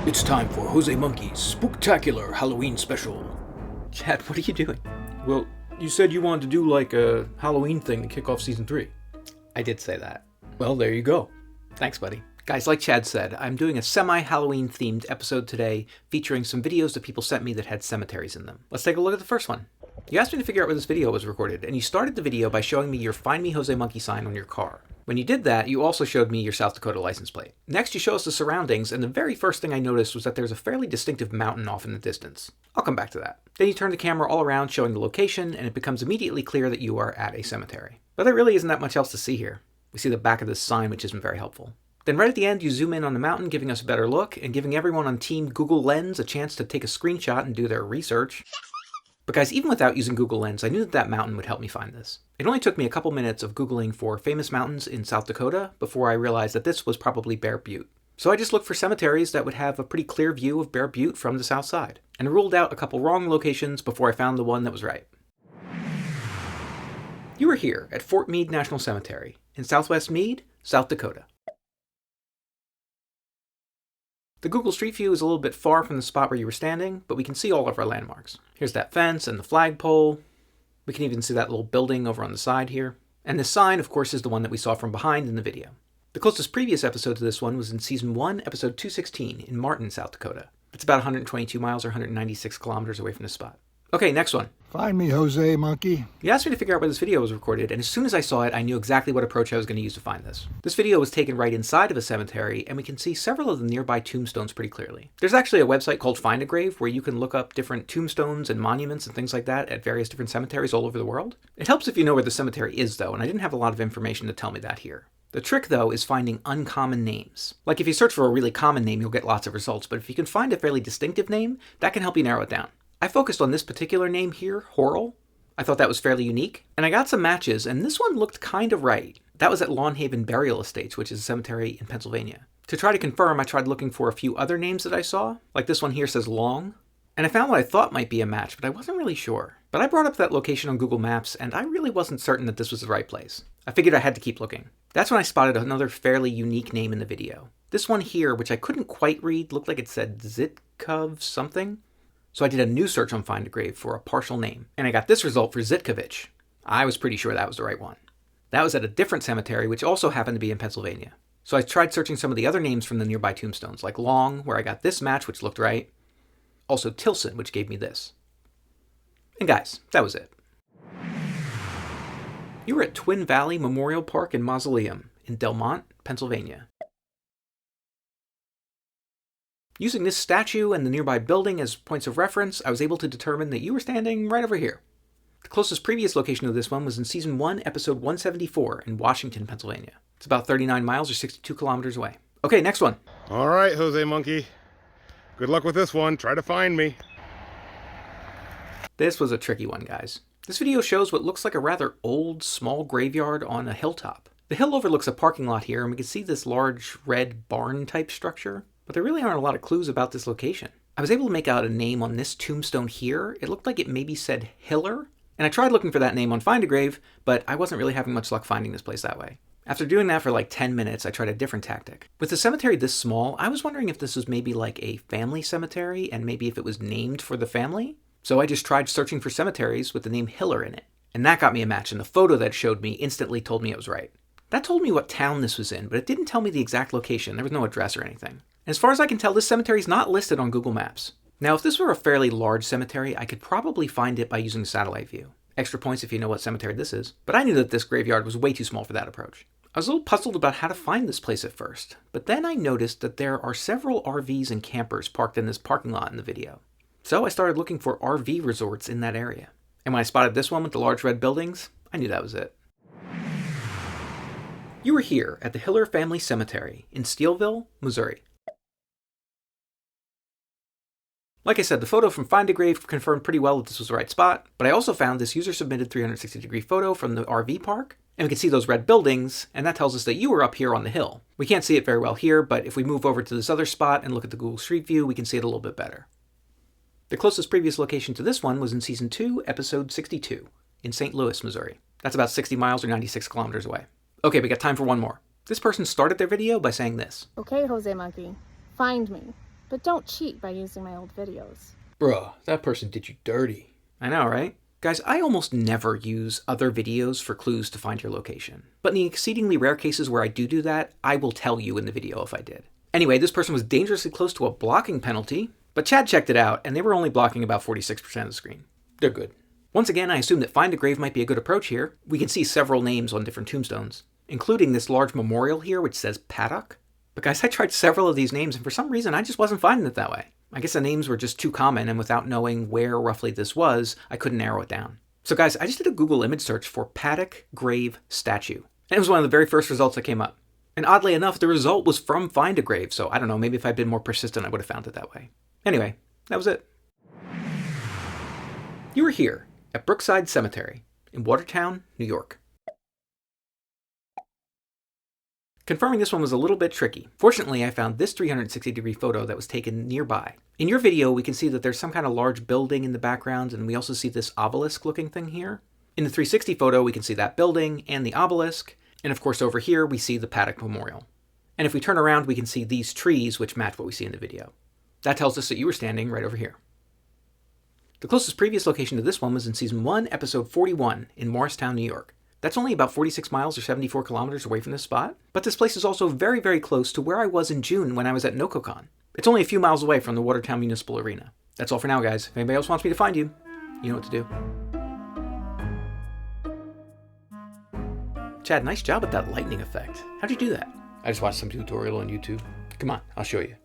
It's time for Jose Monkey's Spooktacular Halloween Special. Chad, what are you doing? Well, you said you wanted to do like a Halloween thing to kick off Season 3. I did say that. Well, there you go. Thanks, buddy. Guys, like Chad said, I'm doing a semi-Halloween themed episode today featuring some videos that people sent me that had cemeteries in them. Let's take a look at the first one. You asked me to figure out where this video was recorded, and you started the video by showing me your Find Me Jose Monkey sign on your car. When you did that, you also showed me your South Dakota license plate. Next, you show us the surroundings, and the very first thing I noticed was that there's a fairly distinctive mountain off in the distance. I'll come back to that. Then you turn the camera all around showing the location, and it becomes immediately clear that you are at a cemetery. But there really isn't that much else to see here. We see the back of this sign, which isn't very helpful. Then right at the end, you zoom in on the mountain, giving us a better look, and giving everyone on Team Google Lens a chance to take a screenshot and do their research. But guys, even without using Google Lens, I knew that mountain would help me find this. It only took me a couple minutes of Googling for famous mountains in South Dakota before I realized that this was probably Bear Butte. So I just looked for cemeteries that would have a pretty clear view of Bear Butte from the south side, and I ruled out a couple wrong locations before I found the one that was right. You are here at Fort Meade National Cemetery in southwest Meade, South Dakota. The Google Street View is a little bit far from the spot where you were standing, but we can see all of our landmarks. Here's that fence and the flagpole. We can even see that little building over on the side here. And this sign, of course, is the one that we saw from behind in the video. The closest previous episode to this one was in Season 1, Episode 216 in Martin, South Dakota. It's about 122 miles or 196 kilometers away from this spot. Okay, next one. Find me, Jose Monkey. You asked me to figure out where this video was recorded, and as soon as I saw it, I knew exactly what approach I was going to use to find this. This video was taken right inside of a cemetery, and we can see several of the nearby tombstones pretty clearly. There's actually a website called Find a Grave where you can look up different tombstones and monuments and things like that at various different cemeteries all over the world. It helps if you know where the cemetery is, though, and I didn't have a lot of information to tell me that here. The trick, though, is finding uncommon names. Like if you search for a really common name, you'll get lots of results, but if you can find a fairly distinctive name, that can help you narrow it down. I focused on this particular name here, Horrell. I thought that was fairly unique, and I got some matches, and this one looked kind of right. That was at Lawn Haven Burial Estates, which is a cemetery in Pennsylvania. To try to confirm, I tried looking for a few other names that I saw, like this one here says Long, and I found what I thought might be a match, but I wasn't really sure. But I brought up that location on Google Maps, and I really wasn't certain that this was the right place. I figured I had to keep looking. That's when I spotted another fairly unique name in the video. This one here, which I couldn't quite read, looked like it said Zitkov something. So I did a new search on Find a Grave for a partial name, and I got this result for Zitkovich. I was pretty sure that was the right one. That was at a different cemetery, which also happened to be in Pennsylvania. So I tried searching some of the other names from the nearby tombstones, like Long, where I got this match, which looked right. Also Tilson, which gave me this. And guys, that was it. You were at Twin Valley Memorial Park and Mausoleum in Delmont, Pennsylvania. Using this statue and the nearby building as points of reference, I was able to determine that you were standing right over here. The closest previous location of this one was in Season 1, Episode 174 in Washington, Pennsylvania. It's about 39 miles or 62 kilometers away. Okay, next one. All right, Jose Monkey. Good luck with this one. Try to find me. This was a tricky one, guys. This video shows what looks like a rather old, small graveyard on a hilltop. The hill overlooks a parking lot here, and we can see this large red barn-type structure. But there really aren't a lot of clues about this location. I was able to make out a name on this tombstone here. It looked like it maybe said Hiller, and I tried looking for that name on Find a Grave, but I wasn't really having much luck finding this place that way. After doing that for like 10 minutes, I tried a different tactic. With the cemetery this small, I was wondering if this was maybe like a family cemetery, and maybe if it was named for the family. So I just tried searching for cemeteries with the name Hiller in it. And that got me a match, and the photo that showed me instantly told me it was right. That told me what town this was in, but it didn't tell me the exact location. There was no address or anything. As far as I can tell, this cemetery is not listed on Google Maps. Now, if this were a fairly large cemetery, I could probably find it by using satellite view. Extra points if you know what cemetery this is. But I knew that this graveyard was way too small for that approach. I was a little puzzled about how to find this place at first, but then I noticed that there are several RVs and campers parked in this parking lot in the video. So I started looking for RV resorts in that area. And when I spotted this one with the large red buildings, I knew that was it. You were here at the Hiller Family Cemetery in Steelville, Missouri. Like I said, the photo from Find a Grave confirmed pretty well that this was the right spot, but I also found this user-submitted 360-degree photo from the RV park, and we can see those red buildings, and that tells us that you were up here on the hill. We can't see it very well here, but if we move over to this other spot and look at the Google Street View, we can see it a little bit better. The closest previous location to this one was in Season 2, Episode 62, in St. Louis, Missouri. That's about 60 miles or 96 kilometers away. Okay, we got time for one more. This person started their video by saying this. Okay, Jose Monkey, find me. But don't cheat by using my old videos. Bruh, that person did you dirty. I know, right? Guys, I almost never use other videos for clues to find your location. But in the exceedingly rare cases where I do that, I will tell you in the video if I did. Anyway, this person was dangerously close to a blocking penalty, but Chad checked it out, and they were only blocking about 46% of the screen. They're good. Once again, I assume that find a grave might be a good approach here. We can see several names on different tombstones, including this large memorial here which says Paddock. But guys, I tried several of these names, and for some reason I just wasn't finding it that way. I guess the names were just too common, and without knowing where roughly this was, I couldn't narrow it down. So guys, I just did a Google image search for Paddock Grave Statue, and it was one of the very first results that came up. And oddly enough, the result was from Find a Grave, so I don't know, maybe if I'd been more persistent I would have found it that way. Anyway, that was it. You were here at Brookside Cemetery in Watertown, New York. Confirming this one was a little bit tricky. Fortunately, I found this 360-degree photo that was taken nearby. In your video, we can see that there's some kind of large building in the background, and we also see this obelisk-looking thing here. In the 360 photo, we can see that building and the obelisk, and of course over here we see the Paddock Memorial. And if we turn around, we can see these trees which match what we see in the video. That tells us that you were standing right over here. The closest previous location to this one was in Season 1, Episode 41, in Morristown, New York. That's only about 46 miles or 74 kilometers away from this spot, but this place is also very, very close to where I was in June when I was at NocoCon. It's only a few miles away from the Watertown Municipal Arena. That's all for now, guys. If anybody else wants me to find you, you know what to do. Chad, nice job with that lightning effect. How'd you do that? I just watched some tutorial on YouTube. Come on, I'll show you.